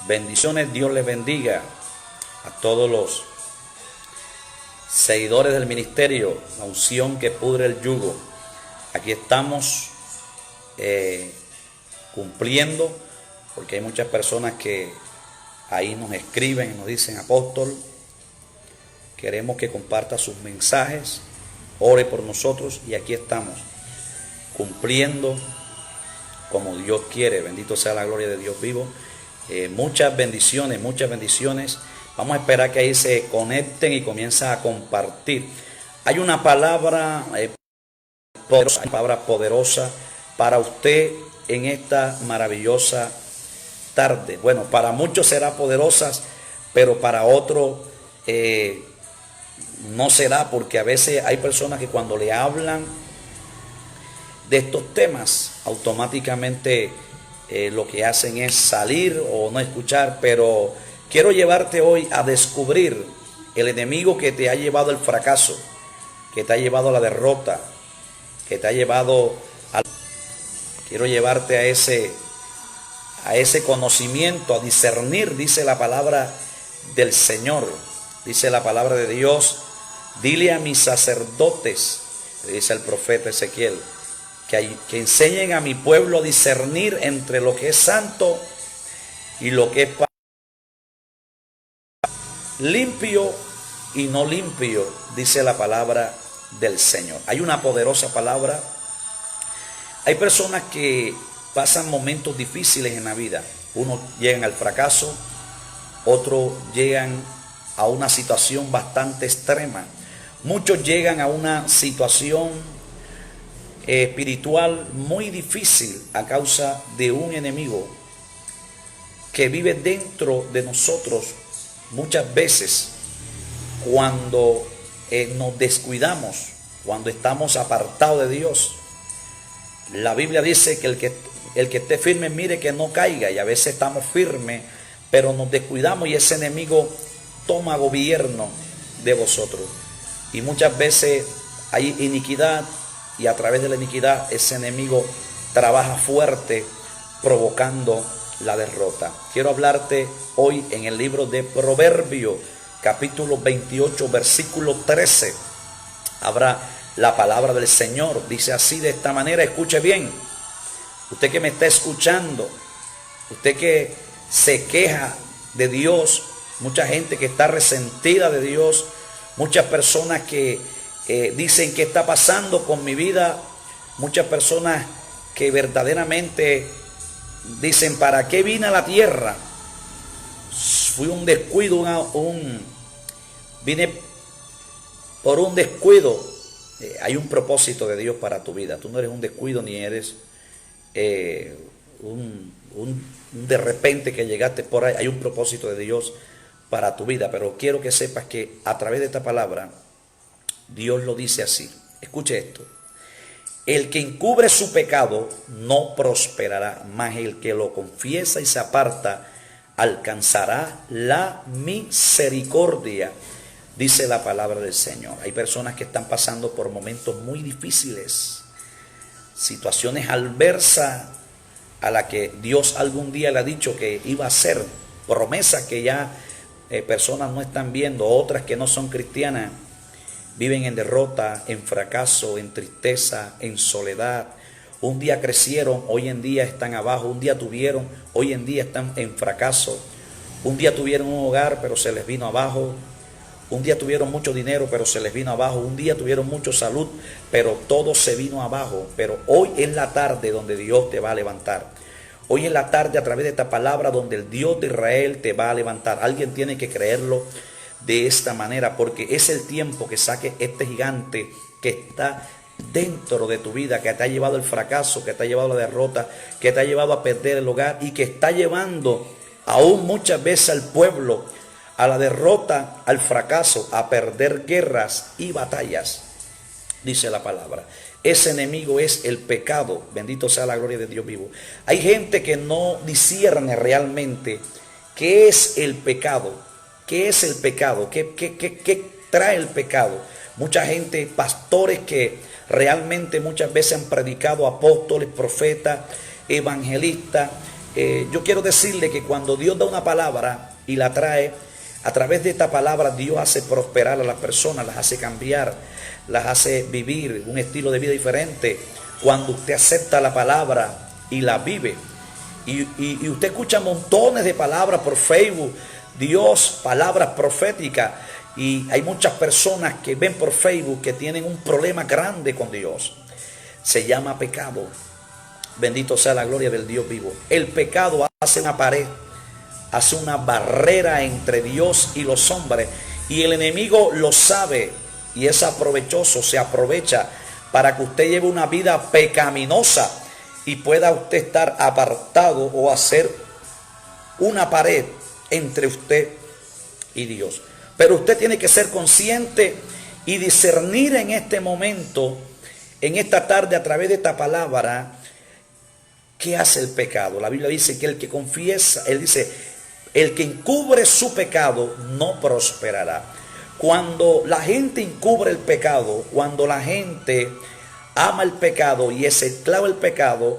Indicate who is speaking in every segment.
Speaker 1: Bendiciones, Dios les bendiga a todos los seguidores del ministerio, la unción que pudre el yugo. Aquí estamos cumpliendo, porque hay muchas personas que ahí nos escriben y nos dicen: apóstol, queremos que comparta sus mensajes, ore por nosotros, y aquí estamos cumpliendo como Dios quiere. Bendito sea la gloria de Dios vivo. Muchas bendiciones, muchas bendiciones. Vamos a esperar que ahí se conecten y comiencen a compartir. Hay una palabra poderosa para usted en esta maravillosa tarde. Bueno, para muchos será poderosa, pero para otros no será, porque a veces hay personas que cuando le hablan de estos temas, automáticamente lo que hacen es salir o no escuchar. Pero quiero llevarte hoy a descubrir el enemigo que te ha llevado al fracaso, que te ha llevado a la derrota, que te ha llevado a... Quiero llevarte a ese conocimiento, a discernir, dice la palabra del Señor, dice la palabra de Dios: dile a mis sacerdotes, dice el profeta Ezequiel, que enseñen a mi pueblo a discernir entre lo que es santo y lo que es limpio y no limpio, dice la palabra del Señor. Hay una poderosa palabra. Hay personas que pasan momentos difíciles en la vida. Unos llegan al fracaso, otros llegan a una situación bastante extrema. Muchos llegan a una situación espiritual muy difícil a causa de un enemigo que vive dentro de nosotros. Muchas veces cuando nos descuidamos, cuando estamos apartados de Dios, la Biblia dice que el que esté firme mire que no caiga, y a veces estamos firmes pero nos descuidamos y ese enemigo toma gobierno de vosotros, y muchas veces hay iniquidad, y a través de la iniquidad ese enemigo trabaja fuerte, provocando la derrota. Quiero hablarte hoy en el libro de Proverbios, capítulo 28, versículo 13. Habrá la palabra del Señor. Dice así, de esta manera, escuche bien. Usted que me está escuchando, usted que se queja de Dios, mucha gente que está resentida de Dios, muchas personas que dicen: ¿qué está pasando con mi vida? Muchas personas que verdaderamente dicen: ¿para qué vine a la tierra? Fui un descuido, vine por un descuido. Hay un propósito de Dios para tu vida. Tú no eres un descuido, ni eres un de repente que llegaste por ahí. Hay un propósito de Dios para tu vida. Pero quiero que sepas que a través de esta palabra Dios lo dice así. Escuche esto: el que encubre su pecado no prosperará, mas el que lo confiesa y se aparta alcanzará la misericordia, dice la palabra del Señor. Hay personas que están pasando por momentos muy difíciles, situaciones adversas a las que Dios algún día le ha dicho que iba a hacer, promesas que ya personas no están viendo, otras que no son cristianas viven en derrota, en fracaso, en tristeza, en soledad. Un día crecieron, hoy en día están abajo. Un día tuvieron, hoy en día están en fracaso. Un día tuvieron un hogar, pero se les vino abajo. Un día tuvieron mucho dinero, pero se les vino abajo. Un día tuvieron mucha salud, pero todo se vino abajo. Pero hoy es la tarde donde Dios te va a levantar. Hoy es la tarde, a través de esta palabra, donde el Dios de Israel te va a levantar. Alguien tiene que creerlo de esta manera, porque es el tiempo que saque este gigante que está dentro de tu vida, que te ha llevado al fracaso, que te ha llevado a la derrota, que te ha llevado a perder el hogar, y que está llevando aún muchas veces al pueblo a la derrota, al fracaso, a perder guerras y batallas, dice la palabra. Ese enemigo es el pecado. Bendito sea la gloria de Dios vivo. Hay gente que no discierne realmente qué es el pecado. ¿Qué es el pecado? ¿Qué trae el pecado? Mucha gente, pastores que realmente muchas veces han predicado, apóstoles, profetas, evangelistas, yo quiero decirle que cuando Dios da una palabra y la trae, a través de esta palabra Dios hace prosperar a las personas, las hace cambiar, las hace vivir un estilo de vida diferente. Cuando usted acepta la palabra y la vive, y usted escucha montones de palabras por Facebook, Dios, palabras proféticas, y hay muchas personas que ven por Facebook que tienen un problema grande con Dios. Se llama pecado. Bendito sea la gloria del Dios vivo. El pecado hace una pared, hace una barrera entre Dios y los hombres, y el enemigo lo sabe y es aprovechoso, se aprovecha para que usted lleve una vida pecaminosa y pueda usted estar apartado o hacer una pared entre usted y Dios. Pero usted tiene que ser consciente y discernir en este momento, en esta tarde, a través de esta palabra, ¿qué hace el pecado? La Biblia dice que el que confiesa, él dice, el que encubre su pecado no prosperará. Cuando la gente encubre el pecado, cuando la gente ama el pecado y es esclavo del pecado,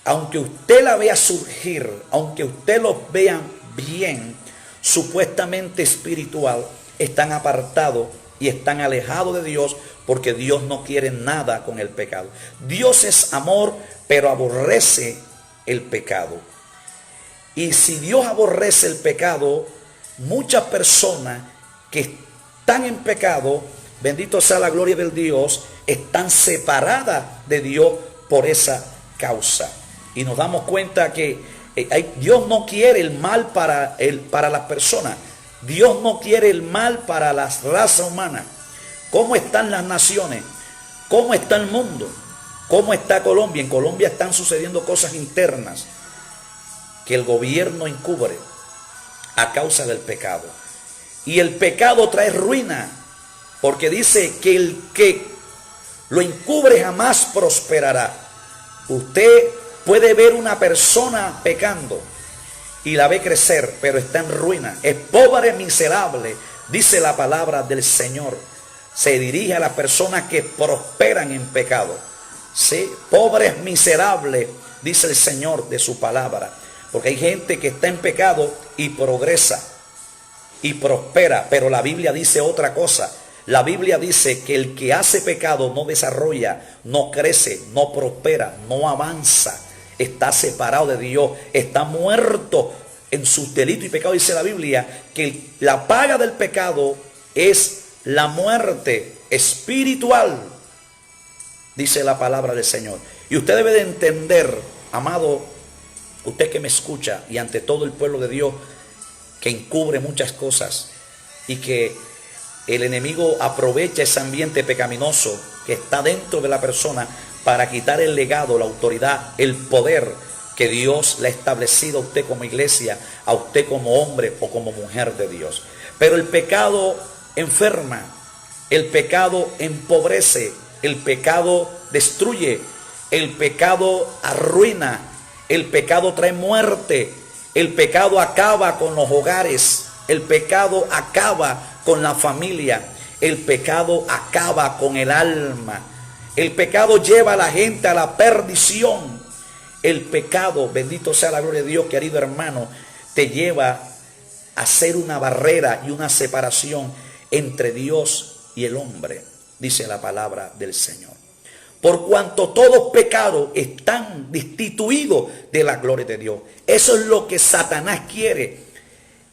Speaker 1: aunque usted la vea surgir, aunque usted los vea bien, supuestamente espiritual, están apartados y están alejados de Dios, porque Dios no quiere nada con el pecado. Dios es amor, pero aborrece el pecado. Y si Dios aborrece el pecado, muchas personas que están en pecado, bendito sea la gloria del Dios, están separadas de Dios por esa causa. Y nos damos cuenta que Dios no quiere el mal para las personas. Dios no quiere el mal para la raza humana. ¿Cómo están las naciones? ¿Cómo está el mundo? ¿Cómo está Colombia? En Colombia están sucediendo cosas internas que el gobierno encubre a causa del pecado. Y el pecado trae ruina, porque dice que el que lo encubre jamás prosperará. Usted puede ver una persona pecando y la ve crecer, pero está en ruina. Es pobre, miserable, dice la palabra del Señor. Se dirige a las personas que prosperan en pecado. ¿Sí? Pobres, miserables, dice el Señor de su palabra. Porque hay gente que está en pecado y progresa y prospera. Pero la Biblia dice otra cosa. La Biblia dice que el que hace pecado no desarrolla, no crece, no prospera, no avanza. Está separado de Dios, está muerto en sus delitos y pecados. Dice la Biblia que la paga del pecado es la muerte espiritual, dice la palabra del Señor. Y usted debe de entender, amado, usted que me escucha, y ante todo el pueblo de Dios que encubre muchas cosas y que el enemigo aprovecha ese ambiente pecaminoso que está dentro de la persona para quitar el legado, la autoridad, el poder que Dios le ha establecido a usted como iglesia, a usted como hombre o como mujer de Dios. Pero el pecado enferma, el pecado empobrece, el pecado destruye, el pecado arruina, el pecado trae muerte, el pecado acaba con los hogares, el pecado acaba con la familia, el pecado acaba con el alma, el pecado lleva a la gente a la perdición. El pecado, bendito sea la gloria de Dios, querido hermano, te lleva a ser una barrera y una separación entre Dios y el hombre, dice la palabra del Señor. Por cuanto todos pecados están destituidos de la gloria de Dios. Eso es lo que Satanás quiere,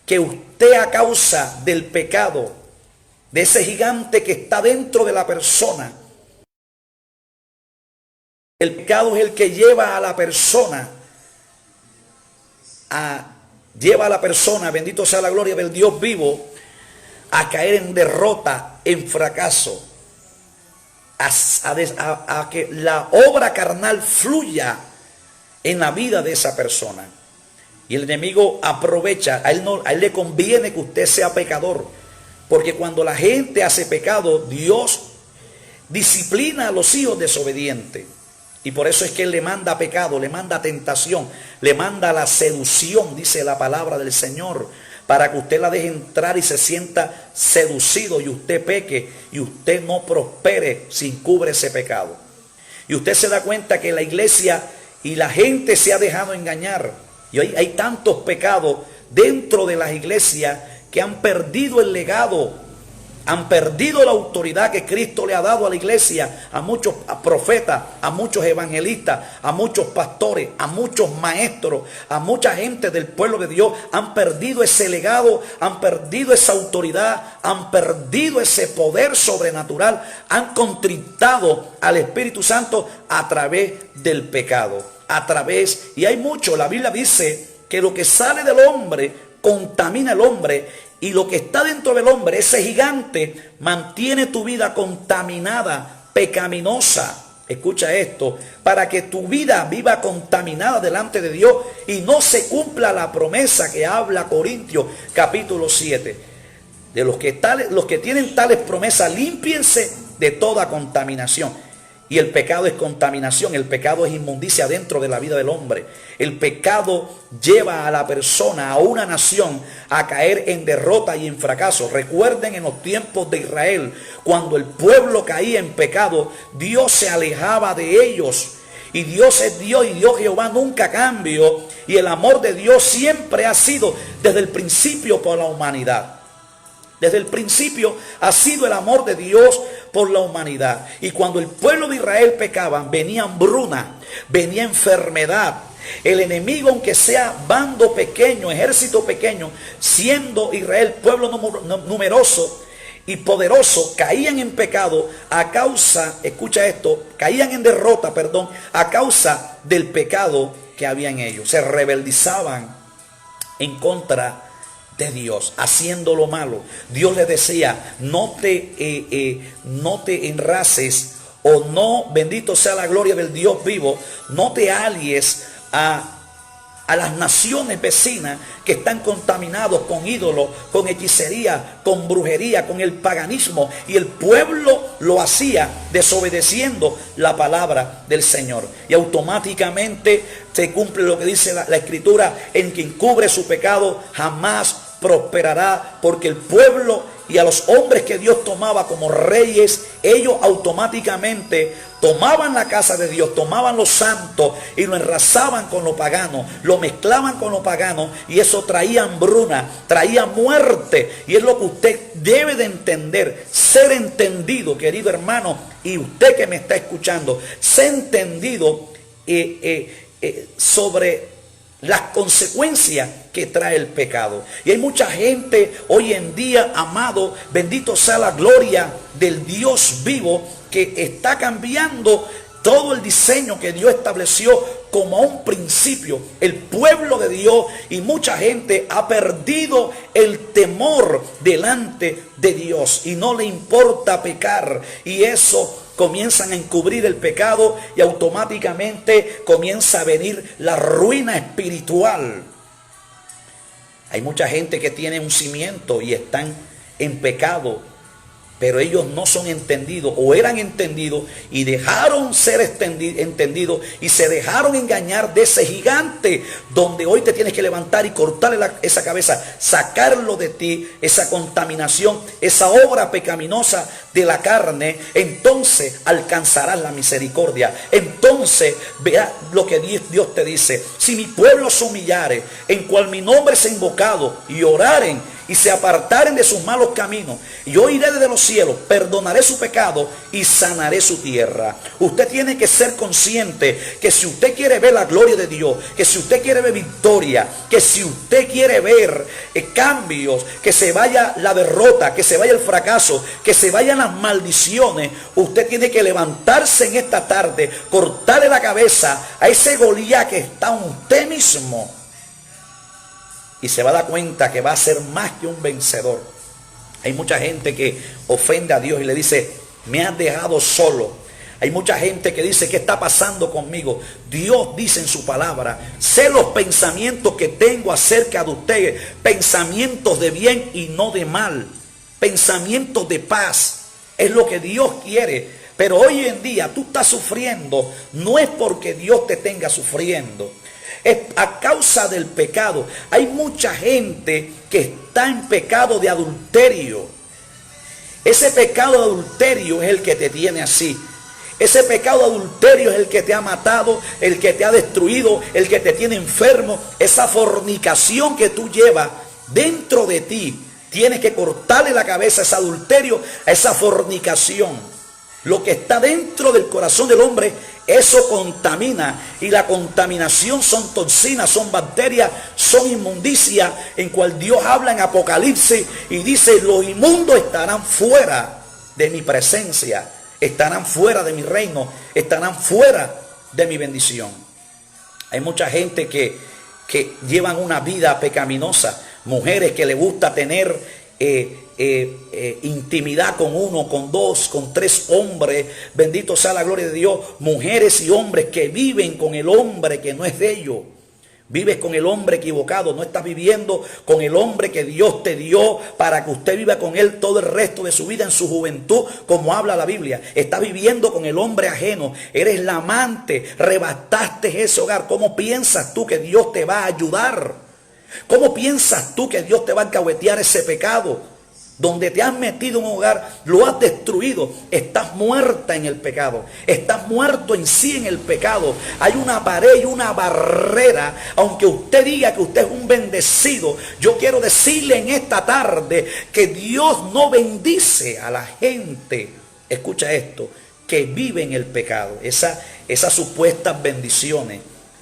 Speaker 1: que usted, a causa del pecado, de ese gigante que está dentro de la persona, el pecado es el que lleva a la persona bendito sea la gloria del Dios vivo, a caer en derrota, en fracaso, a que la obra carnal fluya en la vida de esa persona. Y el enemigo aprovecha, a él le conviene que usted sea pecador, porque cuando la gente hace pecado, Dios disciplina a los hijos desobedientes. Y por eso es que Él le manda pecado, le manda tentación, le manda la seducción, dice la palabra del Señor, para que usted la deje entrar y se sienta seducido y usted peque y usted no prospere si encubre ese pecado. Y usted se da cuenta que la iglesia y la gente se ha dejado engañar. Y hoy hay tantos pecados dentro de las iglesias que han perdido el legado, han perdido la autoridad que Cristo le ha dado a la iglesia, a muchos profetas, a muchos evangelistas, a muchos pastores, a muchos maestros, a mucha gente del pueblo de Dios. Han perdido ese legado, han perdido esa autoridad, han perdido ese poder sobrenatural, han contristado al Espíritu Santo a través del pecado, y hay mucho. La Biblia dice que lo que sale del hombre contamina al hombre, y lo que está dentro del hombre, ese gigante, mantiene tu vida contaminada, pecaminosa. Escucha esto: para que tu vida viva contaminada delante de Dios y no se cumpla la promesa que habla Corintios capítulo 7. De los que tienen tales promesas, límpiense de toda contaminación. Y el pecado es contaminación, el pecado es inmundicia dentro de la vida del hombre. El pecado lleva a la persona, a una nación, a caer en derrota y en fracaso. Recuerden en los tiempos de Israel, cuando el pueblo caía en pecado, Dios se alejaba de ellos. Y Dios es Dios, y Dios Jehová nunca cambió. Y el amor de Dios siempre ha sido desde el principio por la humanidad. Desde el principio ha sido el amor de Dios por la humanidad. Y cuando el pueblo de Israel pecaba, venía hambruna, venía enfermedad. El enemigo, aunque sea bando pequeño, ejército pequeño, siendo Israel pueblo numeroso y poderoso, caían en pecado a causa, escucha esto, caían en derrota, a causa del pecado que había en ellos. Se rebeldizaban en contra de Dios, haciendo lo malo. Dios les decía: no te enraces, o no, bendito sea la gloria del Dios vivo, no te alies a las naciones vecinas que están contaminados con ídolos, con hechicería, con brujería, con el paganismo. Y el pueblo lo hacía desobedeciendo la palabra del Señor. Y automáticamente se cumple lo que dice la Escritura: en quien cubre su pecado jamás prosperará. Porque el pueblo y a los hombres que Dios tomaba como reyes, ellos automáticamente tomaban la casa de Dios, tomaban los santos y lo enrazaban con lo pagano, lo mezclaban con lo pagano, y eso traía hambruna, traía muerte. Y es lo que usted debe de entender, ser entendido, querido hermano, y usted que me está escuchando, ser entendido sobre las consecuencias que trae el pecado. Y hay mucha gente hoy en día, amado, bendito sea la gloria del Dios vivo, que está cambiando todo el diseño que Dios estableció como a un principio. El pueblo de Dios y mucha gente ha perdido el temor delante de Dios y no le importa pecar, y eso comienzan a encubrir el pecado, y automáticamente comienza a venir la ruina espiritual. Hay mucha gente que tiene un cimiento y están en pecado, pero ellos no son entendidos, o eran entendidos y dejaron ser entendidos y se dejaron engañar de ese gigante, donde hoy te tienes que levantar y cortarle esa cabeza, sacarlo de ti, esa contaminación, esa obra pecaminosa de la carne. Entonces alcanzarás la misericordia. Entonces vea lo que Dios te dice: si mi pueblo se humillare, en cual mi nombre es invocado, y oraren y se apartaren de sus malos caminos, yo iré desde los cielos, perdonaré su pecado y sanaré su tierra. Usted tiene que ser consciente que si usted quiere ver la gloria de Dios, que si usted quiere ver victoria, que si usted quiere ver cambios, que se vaya la derrota, que se vaya el fracaso, que se vayan las maldiciones, usted tiene que levantarse en esta tarde, cortarle la cabeza a ese Goliat que está en usted mismo, y se va a dar cuenta que va a ser más que un vencedor. Hay mucha gente que ofende a Dios y le dice: me has dejado solo. Hay mucha gente que dice: ¿qué está pasando conmigo? Dios dice en su palabra: sé los pensamientos que tengo acerca de ustedes, pensamientos de bien y no de mal, pensamientos de paz. Es lo que Dios quiere. Pero hoy en día tú estás sufriendo, no es porque Dios te tenga sufriendo, es a causa del pecado. Hay mucha gente que está en pecado de adulterio. Ese pecado de adulterio es el que te tiene así. Ese pecado de adulterio es el que te ha matado, el que te ha destruido, el que te tiene enfermo. Esa fornicación que tú llevas dentro de ti, tienes que cortarle la cabeza a ese adulterio, a esa fornicación. Lo que está dentro del corazón del hombre, eso contamina. Y la contaminación son toxinas, son bacterias, son inmundicias, en cual Dios habla en Apocalipsis y dice: los inmundos estarán fuera de mi presencia, estarán fuera de mi reino, estarán fuera de mi bendición. Hay mucha gente que llevan una vida pecaminosa, mujeres que les gusta tener intimidad con uno, con dos, con tres hombres. Bendito sea la gloria de Dios. Mujeres y hombres que viven con el hombre que no es de ellos. Vives con el hombre equivocado, no estás viviendo con el hombre que Dios te dio para que usted viva con él todo el resto de su vida en su juventud, como habla la Biblia. Estás viviendo con el hombre ajeno, eres la amante, arrebataste ese hogar. ¿Cómo piensas tú que Dios te va a ayudar? ¿Cómo piensas tú que Dios te va a alcahuetear ese pecado? Donde te has metido en un hogar, lo has destruido. Estás muerta en el pecado. Estás muerto en sí en el pecado. Hay una pared y una barrera. Aunque usted diga que usted es un bendecido, yo quiero decirle en esta tarde que Dios no bendice a la gente, escucha esto, que vive en el pecado. Esas supuestas bendiciones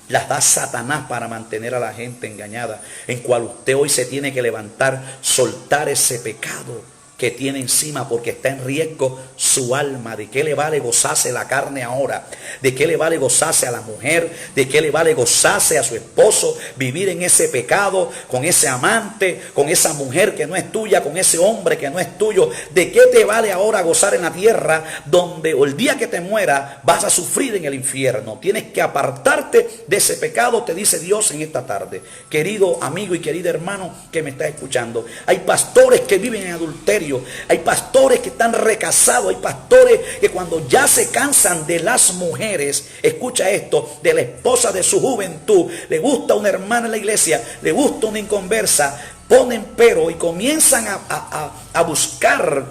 Speaker 1: las da Satanás para mantener a la gente engañada, en cual usted hoy se tiene que levantar, soltar ese pecado que tiene encima, porque está en riesgo su alma. ¿De qué le vale gozarse la carne ahora? ¿De qué le vale gozarse a la mujer? ¿De qué le vale gozarse a su esposo? Vivir en ese pecado, con ese amante, con esa mujer que no es tuya, con ese hombre que no es tuyo. ¿De qué te vale ahora gozar en la tierra, donde el día que te muera vas a sufrir en el infierno? Tienes que apartarte de ese pecado, te dice Dios en esta tarde. Querido amigo y querido hermano que me está escuchando, hay pastores que viven en adulterio. Hay pastores que están recasados. Hay pastores que cuando ya se cansan de las mujeres, escucha esto, de la esposa de su juventud, le gusta una hermana en la iglesia, le gusta una inconversa, ponen pero y comienzan a buscar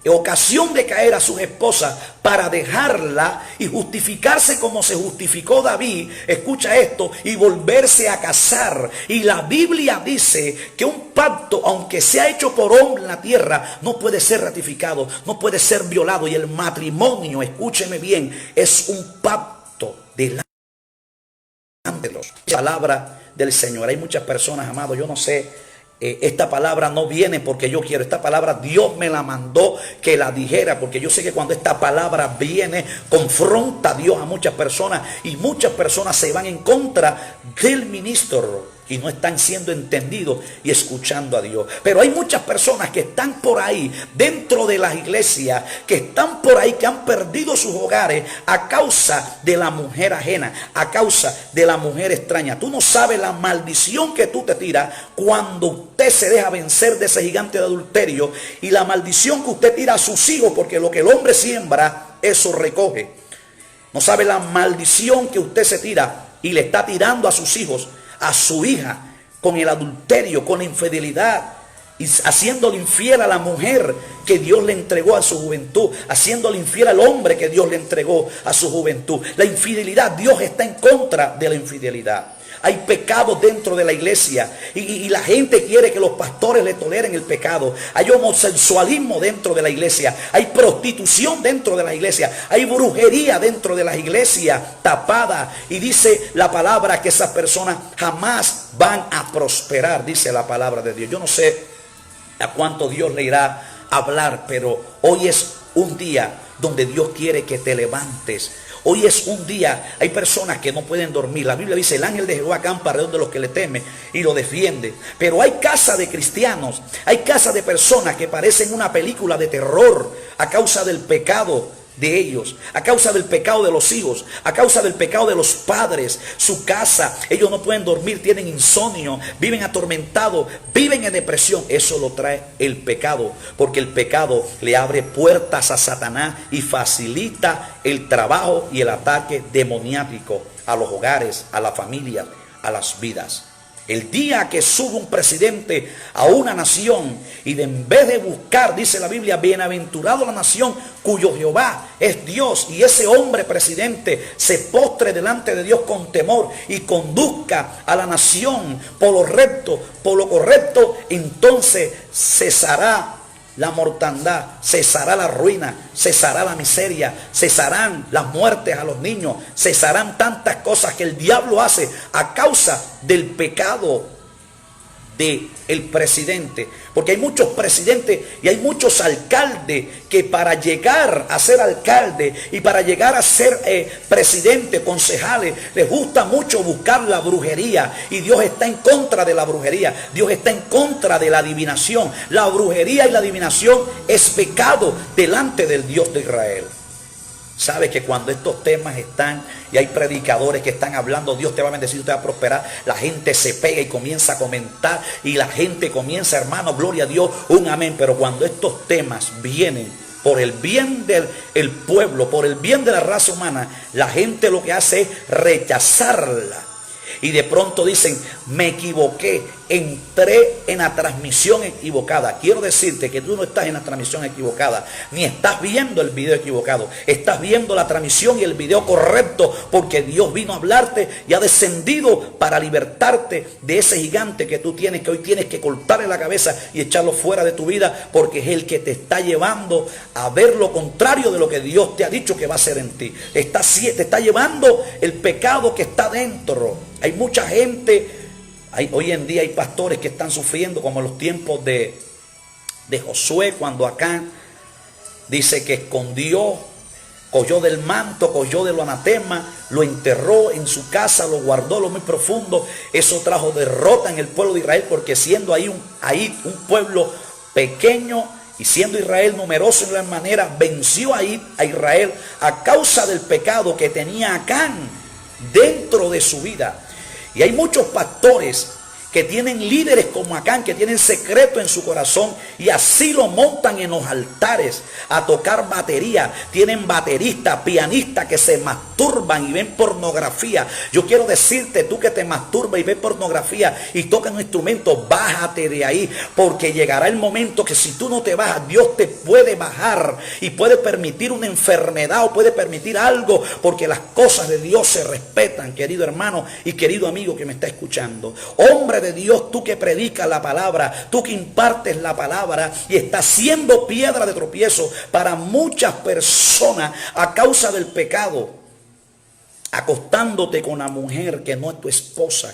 Speaker 1: ocasión de caer a sus esposas para dejarla y justificarse como se justificó David, escucha esto, y volverse a casar. Y la Biblia dice que un pacto, aunque sea hecho por hombre en la tierra, no puede ser ratificado, no puede ser violado. Y el matrimonio, escúcheme bien, es un pacto delante de Dios. Palabra del Señor. Hay muchas personas, amados, yo no sé. Esta palabra no viene porque yo quiero. Esta palabra Dios me la mandó que la dijera, porque yo sé que cuando esta palabra viene, confronta a Dios a muchas personas, y muchas personas se van en contra del ministro y no están siendo entendidos y escuchando a Dios. Pero hay muchas personas que están por ahí dentro de las iglesias, que están por ahí, que han perdido sus hogares a causa de la mujer ajena, a causa de la mujer extraña. Tú no sabes la maldición que tú te tiras cuando usted se deja vencer de ese gigante de adulterio, y la maldición que usted tira a sus hijos, porque lo que el hombre siembra, eso recoge. No sabe la maldición que usted se tira y le está tirando a sus hijos, a su hija, con el adulterio, con la infidelidad, y haciéndole infiel a la mujer que Dios le entregó a su juventud, haciéndole infiel al hombre que Dios le entregó a su juventud. La infidelidad, Dios está en contra de la infidelidad. Hay pecados dentro de la iglesia y la gente quiere que los pastores le toleren el pecado. Hay homosexualismo dentro de la iglesia, hay prostitución dentro de la iglesia, hay brujería dentro de la iglesia tapada, y dice la palabra que esas personas jamás van a prosperar, dice la palabra de Dios. Yo no sé a cuánto Dios le irá a hablar, pero hoy es un día donde Dios quiere que te levantes. Hoy es un día, hay personas que no pueden dormir. La Biblia dice: el ángel de Jehová acampa alrededor de los que le temen y lo defiende. Pero hay casa de cristianos, hay casa de personas que parecen una película de terror a causa del pecado de ellos, a causa del pecado de los hijos, a causa del pecado de los padres. Su casa, ellos no pueden dormir, tienen insomnio, viven atormentados, viven en depresión. Eso lo trae el pecado, porque el pecado le abre puertas a Satanás y facilita el trabajo y el ataque demoniático a los hogares, a la familia, a las vidas. El día que sube un presidente a una nación y en vez de buscar, dice la Biblia, bienaventurado la nación cuyo Jehová es Dios, y ese hombre presidente se postre delante de Dios con temor y conduzca a la nación por lo recto, por lo correcto, entonces cesará la mortandad, cesará la ruina, cesará la miseria, cesarán las muertes a los niños, cesarán tantas cosas que el diablo hace a causa del pecado del presidente. Porque hay muchos presidentes y hay muchos alcaldes que para llegar a ser alcalde y para llegar a ser presidente, concejales, les gusta mucho buscar la brujería, y Dios está en contra de la brujería. Dios está en contra de la adivinación. La brujería y la adivinación es pecado delante del Dios de Israel. Sabe que cuando estos temas están y hay predicadores que están hablando, Dios te va a bendecir, te va a prosperar, la gente se pega y comienza a comentar y la gente comienza, hermano, gloria a Dios, un amén. Pero cuando estos temas vienen por el bien del pueblo, por el bien de la raza humana, la gente lo que hace es rechazarla. Y de pronto dicen, me equivoqué, entré en la transmisión equivocada. Quiero decirte que tú no estás en la transmisión equivocada, ni estás viendo el video equivocado. Estás viendo la transmisión y el video correcto, porque Dios vino a hablarte y ha descendido para libertarte de ese gigante que tú tienes, que hoy tienes que cortarle la cabeza y echarlo fuera de tu vida, porque es el que te está llevando a ver lo contrario de lo que Dios te ha dicho que va a hacer en ti. Te está llevando el pecado que está dentro. Hay mucha gente, hoy en día hay pastores que están sufriendo como en los tiempos de Josué, cuando Acán dice que escondió, cogió del manto, cogió de lo anatema, lo enterró en su casa, lo guardó lo muy profundo. Eso trajo derrota en el pueblo de Israel, porque siendo ahí un pueblo pequeño y siendo Israel numeroso en gran manera, venció ahí a Israel a causa del pecado que tenía Acán dentro de su vida. Y hay muchos pastores que tienen líderes como Acán, que tienen secreto en su corazón y así lo montan en los altares a tocar batería. Tienen bateristas, pianistas que se masturban y ven pornografía. Yo quiero decirte, tú que te masturbas y ves pornografía y tocas un instrumento, bájate de ahí, porque llegará el momento que si tú no te bajas, Dios te puede bajar y puede permitir una enfermedad o puede permitir algo, porque las cosas de Dios se respetan, querido hermano y querido amigo que me está escuchando. Hombre de Dios, tú que predicas la palabra, tú que impartes la palabra y estás siendo piedra de tropiezo para muchas personas a causa del pecado, acostándote con una mujer que no es tu esposa,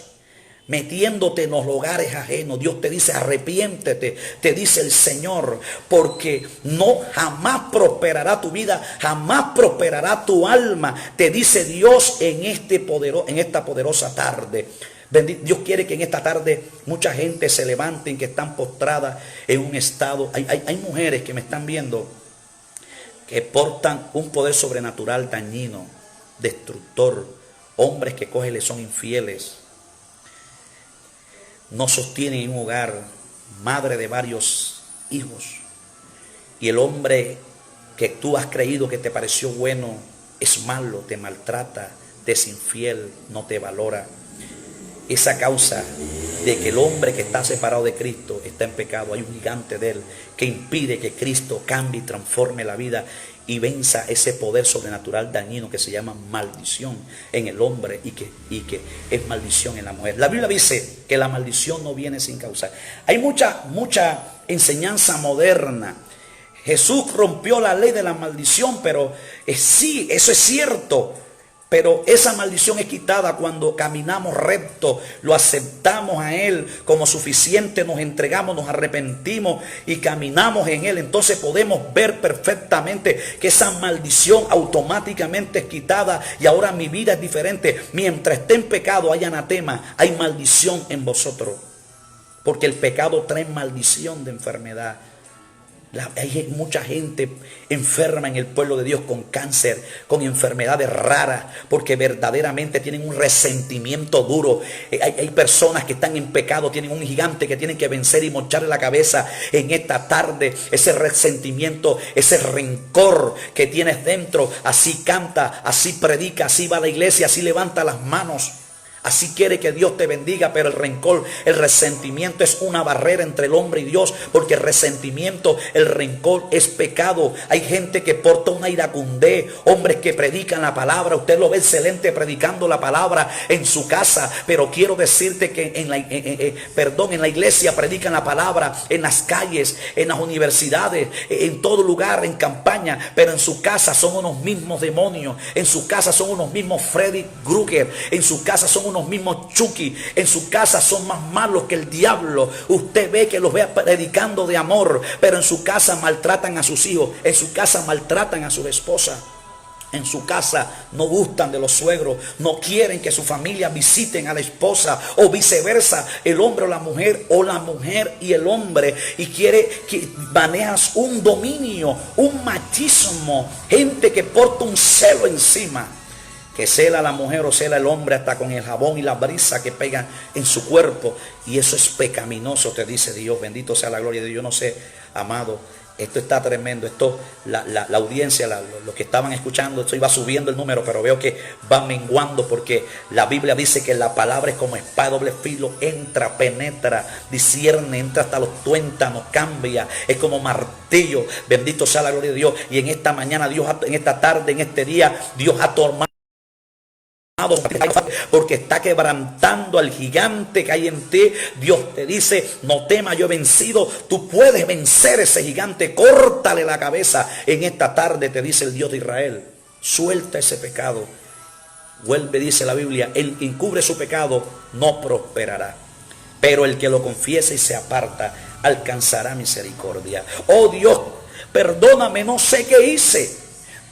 Speaker 1: metiéndote en los hogares ajenos. Dios te dice, arrepiéntete, te dice el Señor, porque no jamás prosperará tu vida, jamás prosperará tu alma, te dice Dios en esta poderosa tarde. Dios quiere que en esta tarde mucha gente se levanten, que están postradas en un estado. Hay mujeres que me están viendo que portan un poder sobrenatural dañino, destructor. Hombres que cogen, son infieles, no sostienen un hogar, madre de varios hijos. Y el hombre que tú has creído que te pareció bueno es malo, te maltrata, te es infiel, no te valora. Esa causa de que el hombre que está separado de Cristo está en pecado. Hay un gigante de él que impide que Cristo cambie y transforme la vida y venza ese poder sobrenatural dañino que se llama maldición en el hombre y que es maldición en la mujer. La Biblia dice que la maldición no viene sin causa. Hay mucha enseñanza moderna. Jesús rompió la ley de la maldición, pero sí, eso es cierto. Pero esa maldición es quitada cuando caminamos recto, lo aceptamos a Él como suficiente, nos entregamos, nos arrepentimos y caminamos en Él. Entonces podemos ver perfectamente que esa maldición automáticamente es quitada y ahora mi vida es diferente. Mientras esté en pecado hay anatema, hay maldición en vosotros. Porque el pecado trae maldición de enfermedad. Hay mucha gente enferma en el pueblo de Dios con cáncer, con enfermedades raras, porque verdaderamente tienen un resentimiento duro. Hay personas que están en pecado, tienen un gigante que tienen que vencer y mocharle la cabeza en esta tarde. Ese resentimiento, ese rencor que tienes dentro, así canta, así predica, así va a la iglesia, así levanta las manos. Así quiere que Dios te bendiga, pero el rencor, el resentimiento es una barrera entre el hombre y Dios, porque el resentimiento, el rencor es pecado. Hay gente que porta una iracundé, hombres que predican la palabra. Usted lo ve excelente predicando la palabra en su casa, pero quiero decirte que en la iglesia predican la palabra, en las calles, en las universidades, en todo lugar, en campaña, pero en su casa son unos mismos demonios, en su casa son unos mismos Freddy Krueger, en su casa son unos mismos Chucky, en su casa son más malos que el diablo. Usted ve que los ve predicando de amor, pero en su casa maltratan a sus hijos, en su casa maltratan a su esposa. En su casa no gustan de los suegros, no quieren que su familia visiten a la esposa, o viceversa, el hombre o la mujer y el hombre, y quiere que manejas un dominio, un machismo, gente que porta un celo encima, que cela a la mujer o cela al hombre hasta con el jabón y la brisa que pegan en su cuerpo, y eso es pecaminoso, te dice Dios. Bendito sea la gloria de Dios. Yo no sé, amado, esto está tremendo. Esto, la audiencia, los que estaban escuchando, esto iba subiendo el número, pero veo que va menguando, porque la Biblia dice que la palabra es como espada de doble filo, entra, penetra, discierne, entra hasta los tuétanos, cambia, es como martillo. Bendito sea la gloria de Dios. Y en esta mañana Dios, en esta tarde, en este día, Dios ha tomado, porque está quebrantando al gigante que hay en ti. Dios te dice: no temas, yo he vencido. Tú puedes vencer ese gigante, córtale la cabeza. En esta tarde te dice el Dios de Israel: suelta ese pecado. Vuelve, dice la Biblia: el que encubre su pecado no prosperará, pero el que lo confiese y se aparta alcanzará misericordia. Oh Dios, perdóname, no sé qué hice,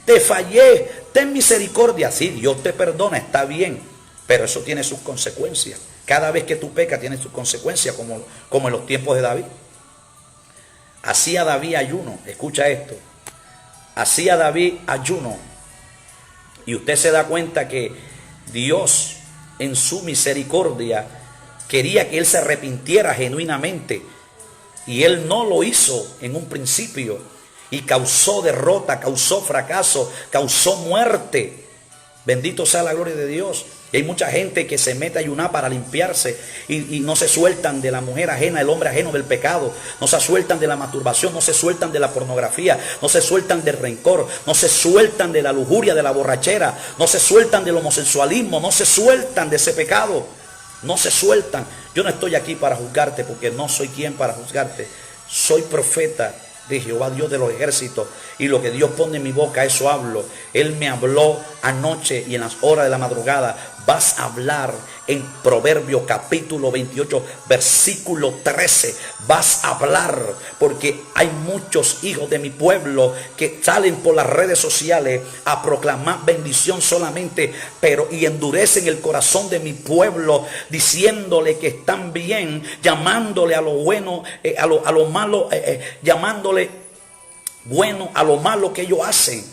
Speaker 1: te fallé, ten misericordia. Sí, Dios te perdona, está bien, pero eso tiene sus consecuencias. Cada vez que tú pecas tiene sus consecuencias, como en los tiempos de David. Hacía David ayuno, escucha esto, hacía David ayuno, y usted se da cuenta que Dios en su misericordia quería que él se arrepintiera genuinamente, y él no lo hizo en un principio, y causó derrota, causó fracaso, causó muerte. Bendito sea la gloria de Dios. Y hay mucha gente que se mete a ayunar para limpiarse y no se sueltan de la mujer ajena, el hombre ajeno, del pecado. No se sueltan de la masturbación, no se sueltan de la pornografía, no se sueltan del rencor, no se sueltan de la lujuria, de la borrachera, no se sueltan del homosexualismo, no se sueltan de ese pecado, no se sueltan. Yo no estoy aquí para juzgarte, porque no soy quien para juzgarte. Soy profeta de Jehová, Dios de los ejércitos, y lo que Dios pone en mi boca, eso hablo. Él me habló anoche y en las horas de la madrugada. Vas a hablar en Proverbios capítulo 28 versículo 13. Vas a hablar, porque hay muchos hijos de mi pueblo que salen por las redes sociales a proclamar bendición solamente, y endurecen el corazón de mi pueblo, diciéndole que están bien, llamándole a lo bueno, a lo malo, llamándole bueno a lo malo que ellos hacen,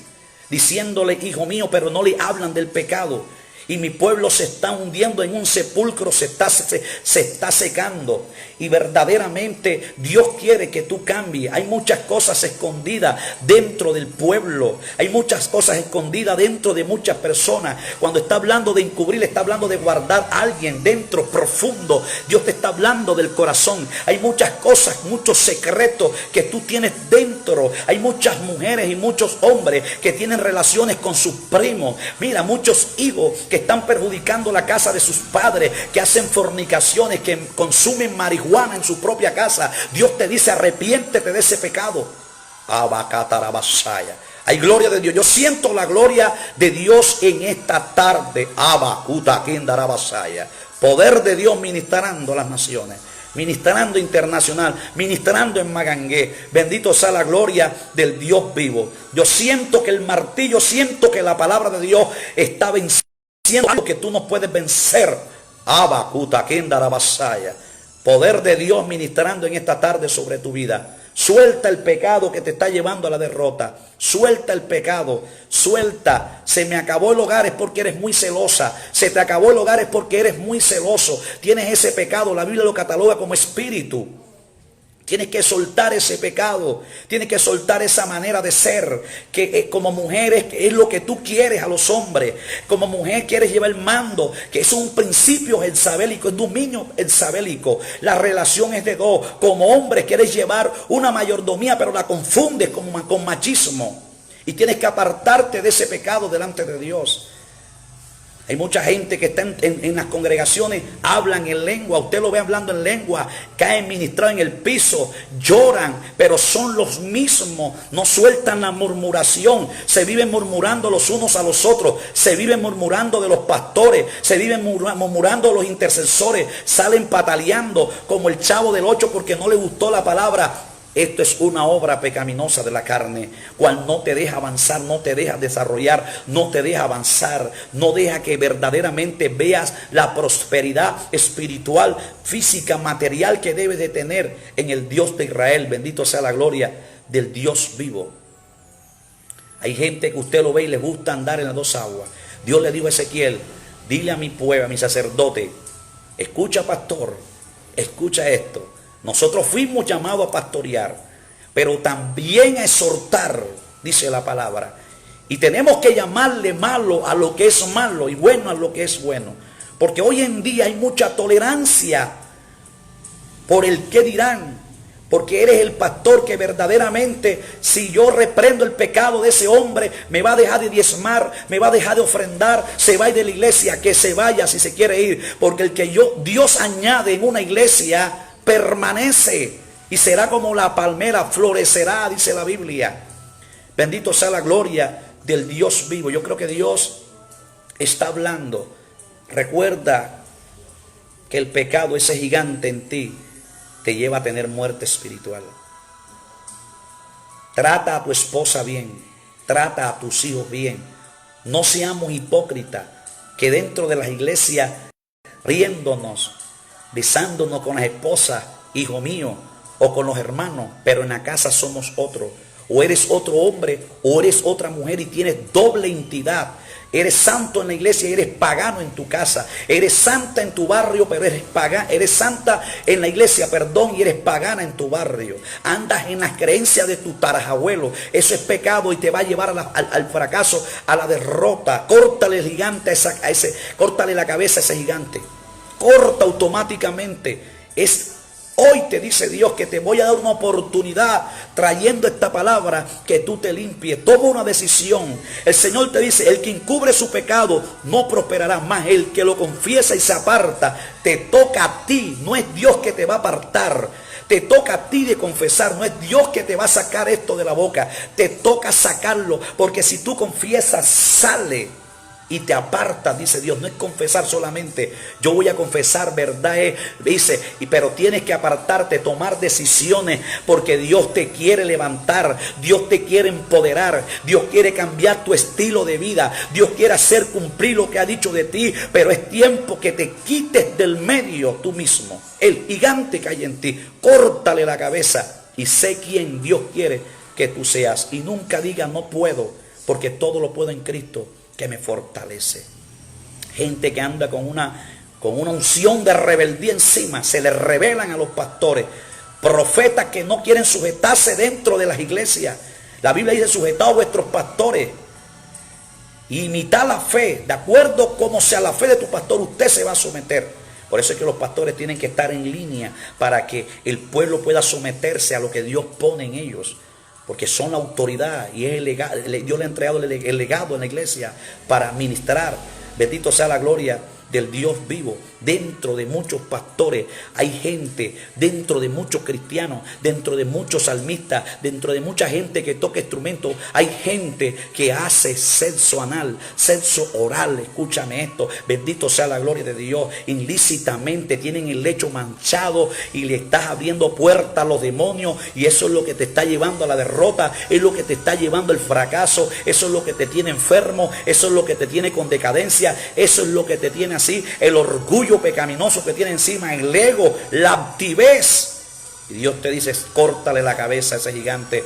Speaker 1: diciéndole hijo mío, pero no le hablan del pecado. Y mi pueblo se está hundiendo en un sepulcro, se está secando. Y verdaderamente Dios quiere que tú cambies. Hay muchas cosas escondidas dentro del pueblo. Hay muchas cosas escondidas dentro de muchas personas. Cuando está hablando de encubrir, está hablando de guardar a alguien dentro, profundo. Dios te está hablando del corazón. Hay muchas cosas, muchos secretos que tú tienes dentro. Hay muchas mujeres y muchos hombres que tienen relaciones con sus primos. Mira, muchos hijos que están perjudicando la casa de sus padres, que hacen fornicaciones, que consumen marihuana en su propia casa. Dios te dice: arrepiéntete de ese pecado. Hay gloria de Dios. Yo siento la gloria de Dios en esta tarde. Poder de Dios ministrando a las naciones, ministrando internacional, ministrando en Magangué. Bendito sea la gloria del Dios vivo. Yo siento que el martillo, siento que la palabra de Dios está venciendo algo que tú no puedes vencer. Poder de Dios ministrando en esta tarde sobre tu vida. Suelta el pecado que te está llevando a la derrota. Suelta el pecado. Suelta. Se me acabó el hogar es porque eres muy celosa. Se te acabó el hogar es porque eres muy celoso. Tienes ese pecado. La Biblia lo cataloga como espíritu. Tienes que soltar ese pecado, tienes que soltar esa manera de ser, que como mujer es lo que tú quieres a los hombres. Como mujer quieres llevar el mando, que es un principio jezabelico, es dominio jezabelico. La relación es de dos. Como hombre quieres llevar una mayordomía, pero la confundes con machismo. Y tienes que apartarte de ese pecado delante de Dios. Hay mucha gente que está en las congregaciones, hablan en lengua, usted lo ve hablando en lengua, caen ministrados en el piso, lloran, pero son los mismos, no sueltan la murmuración, se viven murmurando los unos a los otros, se viven murmurando de los pastores, se viven murmurando de los intercesores, salen pataleando como el Chavo del 8 porque no le gustó la palabra. Esto es una obra pecaminosa de la carne, cual no te deja avanzar, no te deja desarrollar, no te deja avanzar, no deja que verdaderamente veas la prosperidad espiritual, física, material que debes de tener en el Dios de Israel. Bendito sea la gloria del Dios vivo. Hay gente que usted lo ve y le gusta andar en las dos aguas. Dios le dijo a Ezequiel, dile a mi pueblo, a mi sacerdote, escucha pastor, escucha esto. Nosotros fuimos llamados a pastorear, pero también a exhortar, dice la palabra. Y tenemos que llamarle malo a lo que es malo y bueno a lo que es bueno. Porque hoy en día hay mucha tolerancia por el qué dirán. Porque eres el pastor que verdaderamente, si yo reprendo el pecado de ese hombre, me va a dejar de diezmar, me va a dejar de ofrendar, se va a ir de la iglesia, que se vaya si se quiere ir. Porque el que Dios añade en una iglesia permanece y será como la palmera, florecerá, dice la Biblia. Bendito sea la gloria del Dios vivo. Yo creo que Dios está hablando. Recuerda que el pecado, ese gigante en ti, te lleva a tener muerte espiritual. Trata a tu esposa bien, trata a tus hijos bien. No seamos hipócritas, que dentro de las iglesias, riéndonos, besándonos con las esposas, hijo mío, o con los hermanos, pero en la casa somos otro. O eres otro hombre o eres otra mujer y tienes doble identidad. Eres santo en la iglesia y eres pagano en tu casa. Eres santa en tu barrio, pero eres santa en la iglesia, perdón, y eres pagana en tu barrio. Andas en las creencias de tu tarajabuelo. Eso es pecado y te va a llevar al fracaso, a la derrota. Córtale el gigante córtale la cabeza a ese gigante. Corta automáticamente. Hoy te dice Dios que te voy a dar una oportunidad trayendo esta palabra que tú te limpies. Toma una decisión. El Señor te dice, el que encubre su pecado no prosperará más. El que lo confiesa y se aparta, te toca a ti. No es Dios que te va a apartar. Te toca a ti de confesar. No es Dios que te va a sacar esto de la boca. Te toca sacarlo. Porque si tú confiesas, sale. Y te apartas, dice Dios. No es confesar solamente. Yo voy a confesar, verdad es, dice, pero tienes que apartarte, tomar decisiones, porque Dios te quiere levantar, Dios te quiere empoderar, Dios quiere cambiar tu estilo de vida, Dios quiere hacer cumplir lo que ha dicho de ti, pero es tiempo que te quites del medio tú mismo, el gigante que hay en ti. Córtale la cabeza y sé quién Dios quiere que tú seas. Y nunca diga no puedo, porque todo lo puedo en Cristo que me fortalece. Gente que anda con una unción de rebeldía encima, se le revelan a los pastores. Profetas que no quieren sujetarse dentro de las iglesias. La Biblia dice, sujetaos a vuestros pastores. Imitad la fe, de acuerdo como sea la fe de tu pastor, usted se va a someter. Por eso es que los pastores tienen que estar en línea para que el pueblo pueda someterse a lo que Dios pone en ellos. Porque son la autoridad y es el legado. Dios le ha entregado el legado en la iglesia para ministrar. Bendito sea la gloria del Dios vivo. Dentro de muchos pastores hay gente, dentro de muchos cristianos, dentro de muchos salmistas, dentro de mucha gente que toca instrumentos, hay gente que hace sexo anal, sexo oral. Escúchame esto, bendito sea la gloria de Dios. Ilícitamente tienen el lecho manchado y le estás abriendo puertas a los demonios, y eso es lo que te está llevando a la derrota, es lo que te está llevando al fracaso, eso es lo que te tiene enfermo, eso es lo que te tiene con decadencia, eso es lo que te tiene así, el orgullo pecaminoso que tiene encima, el ego, la altivez. Y Dios te dice, córtale la cabeza a ese gigante,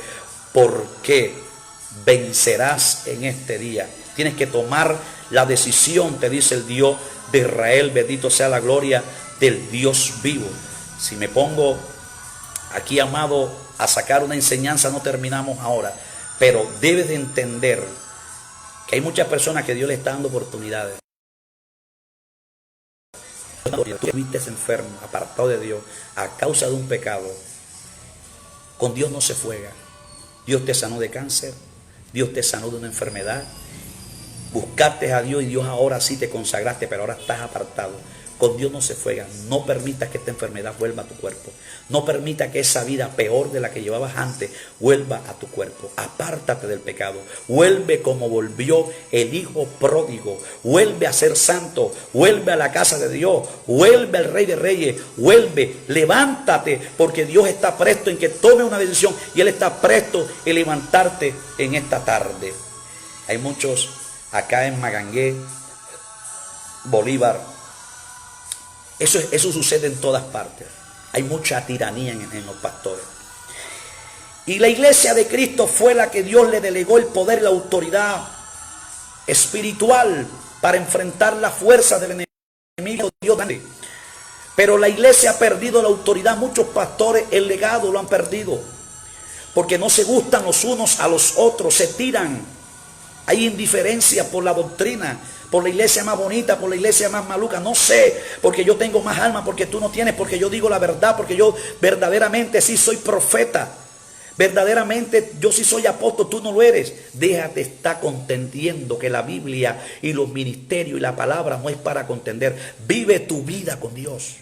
Speaker 1: porque vencerás en este día. Tienes que tomar la decisión, te dice el Dios de Israel. Bendito sea la gloria del Dios vivo. Si me pongo Aquí, amado, a sacar una enseñanza no terminamos ahora, pero debes de entender que hay muchas personas que Dios le está dando oportunidades. Tú estuviste enfermo, apartado de Dios, a causa de un pecado. Con Dios no se juega. Dios te sanó de cáncer, Dios te sanó de una enfermedad. Buscaste a Dios y Dios ahora sí te consagraste, pero ahora estás apartado. Con Dios no se juega. No permitas que esta enfermedad vuelva a tu cuerpo. No permita que esa vida peor de la que llevabas antes vuelva a tu cuerpo. Apártate del pecado. Vuelve como volvió el hijo pródigo. Vuelve a ser santo. Vuelve a la casa de Dios. Vuelve al Rey de Reyes. Vuelve. Levántate, porque Dios está presto en que tome una decisión y Él está presto en levantarte en esta tarde. Hay muchos acá en Magangué, Bolívar. Eso sucede en todas partes. Hay mucha tiranía en los pastores. Y la iglesia de Cristo fue la que Dios le delegó el poder y la autoridad espiritual para enfrentar la fuerza del enemigo. Pero la iglesia ha perdido la autoridad. Muchos pastores el legado lo han perdido, porque no se gustan los unos a los otros, se tiran. Hay indiferencia por la doctrina, por la iglesia más bonita, por la iglesia más maluca. No sé, porque yo tengo más alma, porque tú no tienes, porque yo digo la verdad, porque yo verdaderamente sí soy profeta. Verdaderamente yo sí soy apóstol, tú no lo eres. Déjate estar contendiendo, que la Biblia y los ministerios y la palabra no es para contender. Vive tu vida con Dios.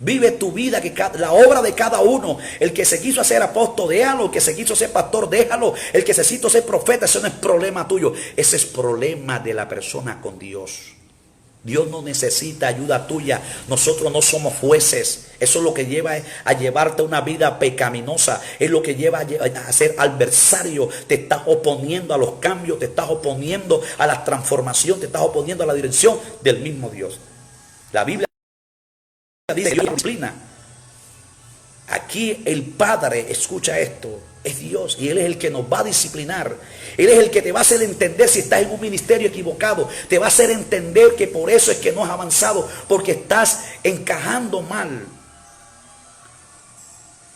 Speaker 1: Vive tu vida, que la obra de cada uno. El que se quiso hacer apóstol, déjalo. El que se quiso ser pastor, déjalo. El que se quiso ser profeta, eso no es problema tuyo. Ese es problema de la persona con Dios. Dios no necesita ayuda tuya. Nosotros no somos jueces. Eso es lo que lleva a llevarte a una vida pecaminosa. Es lo que lleva a ser adversario. Te estás oponiendo a los cambios. Te estás oponiendo a la transformación. Te estás oponiendo a la dirección del mismo Dios. La Biblia dice que Dios disciplina. Aquí el Padre, escucha esto, es Dios, y Él es el que nos va a disciplinar. Él es el que te va a hacer entender si estás en un ministerio equivocado. Te va a hacer entender que por eso es que no has avanzado, porque estás encajando mal.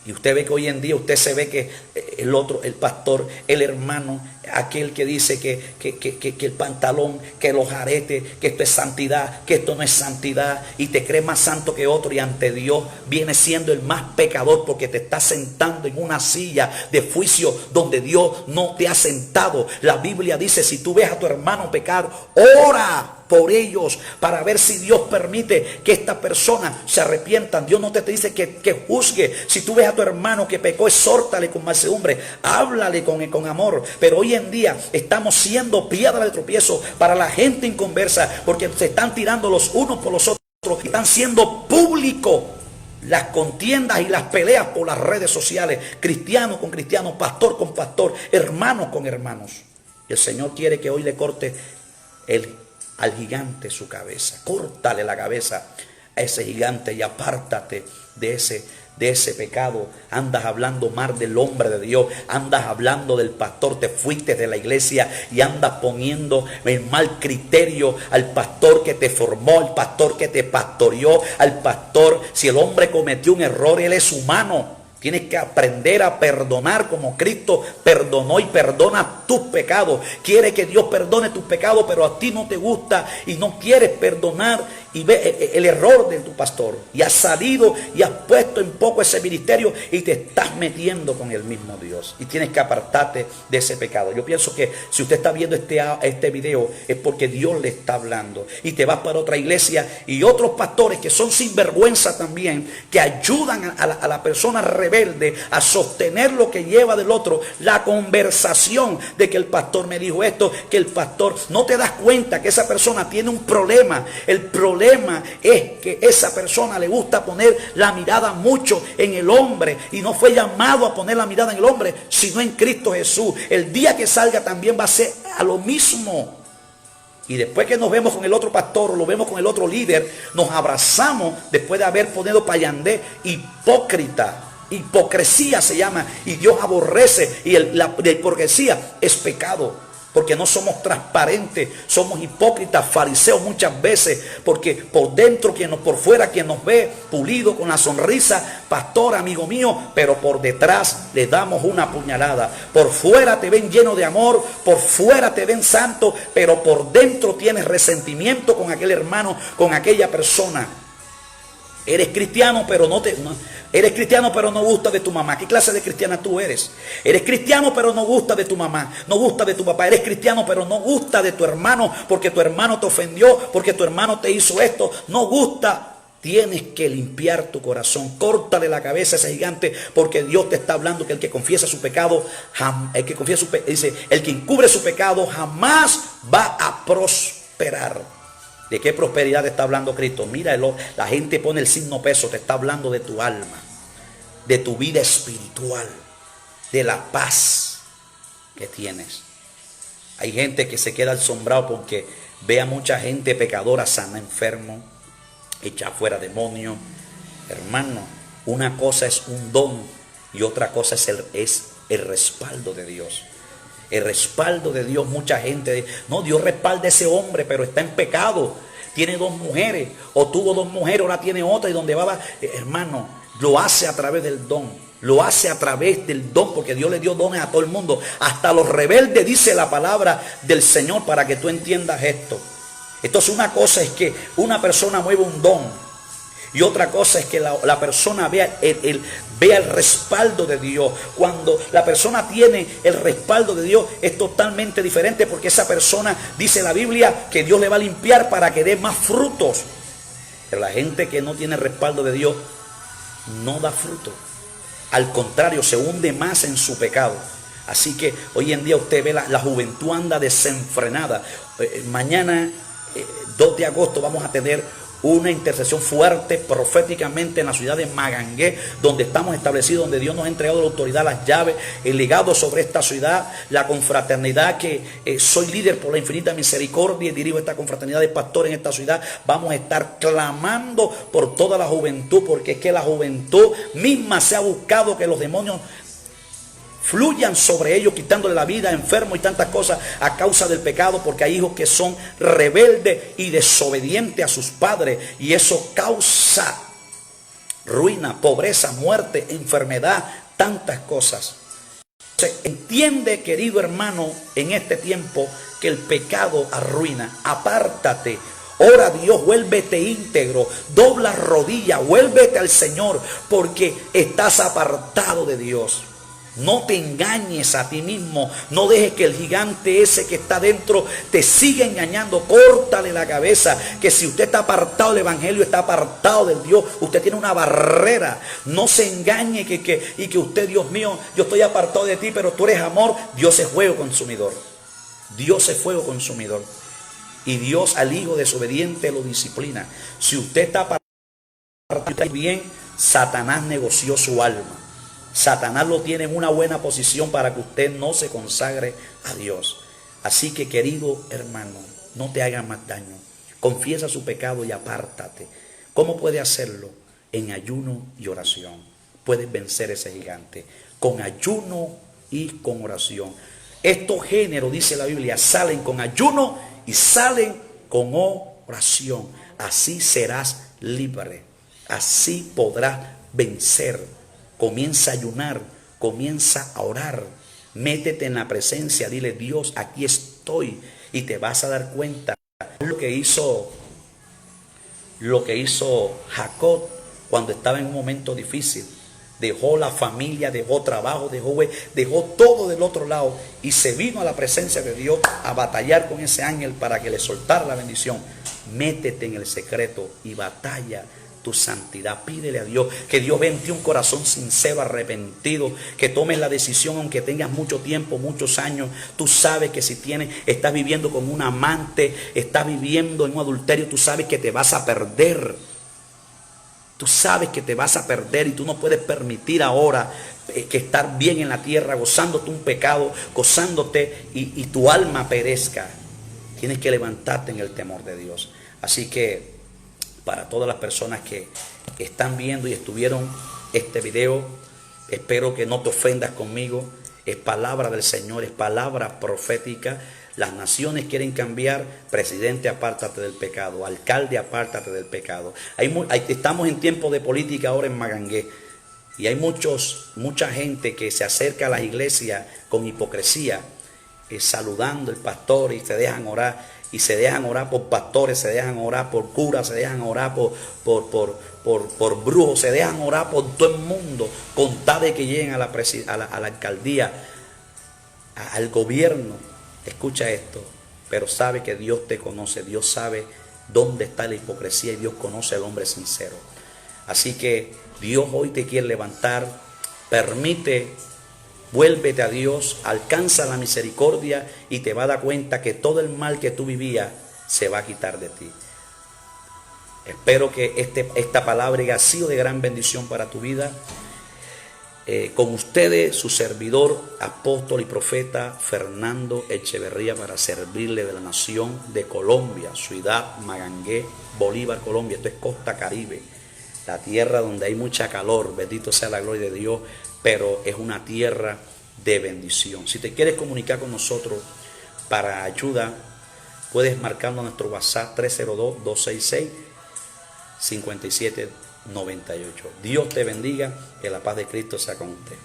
Speaker 1: Y usted ve que hoy en día, usted se ve que el otro, el pastor, el hermano, aquel que dice que el pantalón, que los aretes, que esto es santidad, que esto no es santidad, y te cree más santo que otro, y ante Dios viene siendo el más pecador, porque te está sentando en una silla de juicio donde Dios no te ha sentado. La Biblia dice, si tú ves a tu hermano pecar, ora por ellos, para ver si Dios permite que esta persona se arrepientan. Dios no te dice que juzgue. Si tú ves a tu hermano que pecó, exhórtale con mansedumbre, háblale con amor. Pero hoy en día estamos siendo piedra de tropiezo para la gente inconversa, porque se están tirando los unos por los otros, están siendo públicos las contiendas y las peleas por las redes sociales, cristiano con cristiano, pastor con pastor, hermanos con hermanos. Y el Señor quiere que hoy le corte al gigante su cabeza. Córtale la cabeza a ese gigante y apártate de ese pecado. Andas hablando mal del hombre de Dios, andas hablando del pastor, te fuiste de la iglesia y andas poniendo en mal criterio al pastor que te formó, al pastor que te pastoreó, al pastor. Si el hombre cometió un error, él es humano. Tienes que aprender a perdonar como Cristo perdonó y perdona tus pecados. Quiere que Dios perdone tus pecados, pero a ti no te gusta y no quieres perdonar y ve el error de tu pastor. Y has salido y has puesto en poco ese ministerio y te estás metiendo con el mismo Dios. Y tienes que apartarte de ese pecado. Yo pienso que si usted está viendo este video es porque Dios le está hablando. Y te vas para otra iglesia y otros pastores que son sinvergüenza también, que ayudan a la persona rebelde a sostener lo que lleva del otro, la conversación de que el pastor me dijo esto, que el pastor, no te das cuenta que esa persona tiene un problema. El problema es que esa persona le gusta poner la mirada mucho en el hombre y no fue llamado a poner la mirada en el hombre, sino en Cristo Jesús. El día que salga también va a ser a lo mismo. Y después que nos vemos con el otro pastor o lo vemos con el otro líder, nos abrazamos después de haber ponido payandé, hipócrita. Hipocresía se llama, y Dios aborrece, y la hipocresía es pecado. porque no somos transparentes, somos hipócritas, fariseos muchas veces, porque por dentro por fuera quien nos ve pulido con la sonrisa, pastor, amigo mío, pero por detrás le damos una puñalada. Por fuera te ven lleno de amor, por fuera te ven santo, pero por dentro tienes resentimiento con aquel hermano, con aquella persona. Eres cristiano, pero eres cristiano, pero no gusta de tu mamá. ¿Qué clase de cristiana tú eres? Eres cristiano, pero no gusta de tu mamá, no gusta de tu papá. Eres cristiano, pero no gusta de tu hermano, porque tu hermano te ofendió, porque tu hermano te hizo esto. No gusta. Tienes que limpiar tu corazón. Córtale la cabeza a ese gigante, porque Dios te está hablando que el que confiesa su pecado, el que encubre su pecado jamás va a prosperar. ¿De qué prosperidad está hablando Cristo? Mira, la gente pone el signo peso. Te está hablando de tu alma, de tu vida espiritual, de la paz que tienes. Hay gente que se queda asombrado porque ve a mucha gente pecadora, sana, enfermo, echa fuera demonios. Hermano, una cosa es un don y otra cosa es el respaldo de Dios. El respaldo de Dios. Mucha gente, no, Dios respalda a ese hombre, pero está en pecado. Tiene 2 mujeres, o tuvo 2 mujeres, ahora tiene otra, y donde va, hermano, lo hace a través del don. Lo hace a través del don, porque Dios le dio dones a todo el mundo. Hasta los rebeldes, dice la palabra del Señor, para que tú entiendas esto. Entonces, una cosa es que una persona mueva un don, y otra cosa es que la persona vea el respaldo de Dios. Cuando la persona tiene el respaldo de Dios es totalmente diferente, porque esa persona, dice la Biblia, que Dios le va a limpiar para que dé más frutos. Pero la gente que no tiene el respaldo de Dios no da fruto. Al contrario, se hunde más en su pecado. Así que hoy en día usted ve la juventud anda desenfrenada. Mañana, 2 de agosto, vamos a tener una intercesión fuerte proféticamente en la ciudad de Magangué, donde estamos establecidos, donde Dios nos ha entregado la autoridad, las llaves, el legado sobre esta ciudad, la confraternidad que soy líder por la infinita misericordia y dirijo esta confraternidad de pastores en esta ciudad. Vamos a estar clamando por toda la juventud, porque es que la juventud misma se ha buscado que los demonios fluyan sobre ellos, quitándole la vida, enfermos y tantas cosas a causa del pecado, porque hay hijos que son rebeldes y desobedientes a sus padres, y eso causa ruina, pobreza, muerte, enfermedad, tantas cosas. Entonces, entiende, querido hermano, en este tiempo que el pecado arruina. Apártate. Ora a Dios, vuélvete íntegro, dobla rodilla, vuélvete al Señor, porque estás apartado de Dios. No te engañes a ti mismo, no dejes que el gigante ese que está dentro te siga engañando. Córtale la cabeza, que si usted está apartado del evangelio, está apartado del Dios, usted tiene una barrera. No se engañe y que usted, Dios mío, yo estoy apartado de ti, pero tú eres amor. Dios es fuego consumidor. Dios es fuego consumidor. Y Dios al hijo desobediente lo disciplina. Si usted está apartado bien, Satanás negoció su alma. Satanás lo tiene en una buena posición para que usted no se consagre a Dios. Así que, querido hermano, no te hagas más daño. Confiesa su pecado y apártate. ¿Cómo puede hacerlo? En ayuno y oración. Puedes vencer ese gigante. Con ayuno y con oración. Estos géneros, dice la Biblia, salen con ayuno y salen con oración. Así serás libre. Así podrás vencer. Comienza a ayunar, comienza a orar, métete en la presencia, dile: Dios, aquí estoy, y te vas a dar cuenta lo que hizo Jacob cuando estaba en un momento difícil. Dejó la familia, dejó trabajo, dejó todo del otro lado y se vino a la presencia de Dios a batallar con ese ángel para que le soltara la bendición. Métete en el secreto y batalla tu santidad. Pídele a Dios que Dios vea en ti un corazón sincero, arrepentido, que tomes la decisión aunque tengas mucho tiempo, muchos años. Tú sabes que si estás viviendo con un amante, estás viviendo en un adulterio, tú sabes que te vas a perder. Tú sabes que te vas a perder y tú no puedes permitir ahora que estar bien en la tierra, gozándote un pecado, gozándote y tu alma perezca. Tienes que levantarte en el temor de Dios. Así que para todas las personas que están viendo y estuvieron este video, espero que no te ofendas conmigo. Es palabra del Señor, es palabra profética. Las naciones quieren cambiar. Presidente, apártate del pecado. Alcalde, apártate del pecado. Estamos en tiempo de política ahora en Magangué. Y hay mucha gente que se acerca a las iglesias con hipocresía, saludando al pastor, y se dejan orar. Y se dejan orar por pastores, se dejan orar por curas, se dejan orar por brujos, se dejan orar por todo el mundo, con tal de que lleguen a la alcaldía, al gobierno. Escucha esto, pero sabe que Dios te conoce, Dios sabe dónde está la hipocresía y Dios conoce al hombre sincero. Así que Dios hoy te quiere levantar. Vuélvete a Dios, alcanza la misericordia y te vas a dar cuenta que todo el mal que tú vivías se va a quitar de ti. Espero que esta palabra haya sido de gran bendición para tu vida. Con ustedes, su servidor, apóstol y profeta Fernando Echeverría, para servirle de la nación de Colombia, ciudad Magangué, Bolívar, Colombia. Esto es Costa Caribe, la tierra donde hay mucha calor, bendito sea la gloria de Dios, pero es una tierra de bendición. Si te quieres comunicar con nosotros para ayuda, puedes marcarnos nuestro WhatsApp 302-266-5798. Dios te bendiga, que la paz de Cristo sea con usted.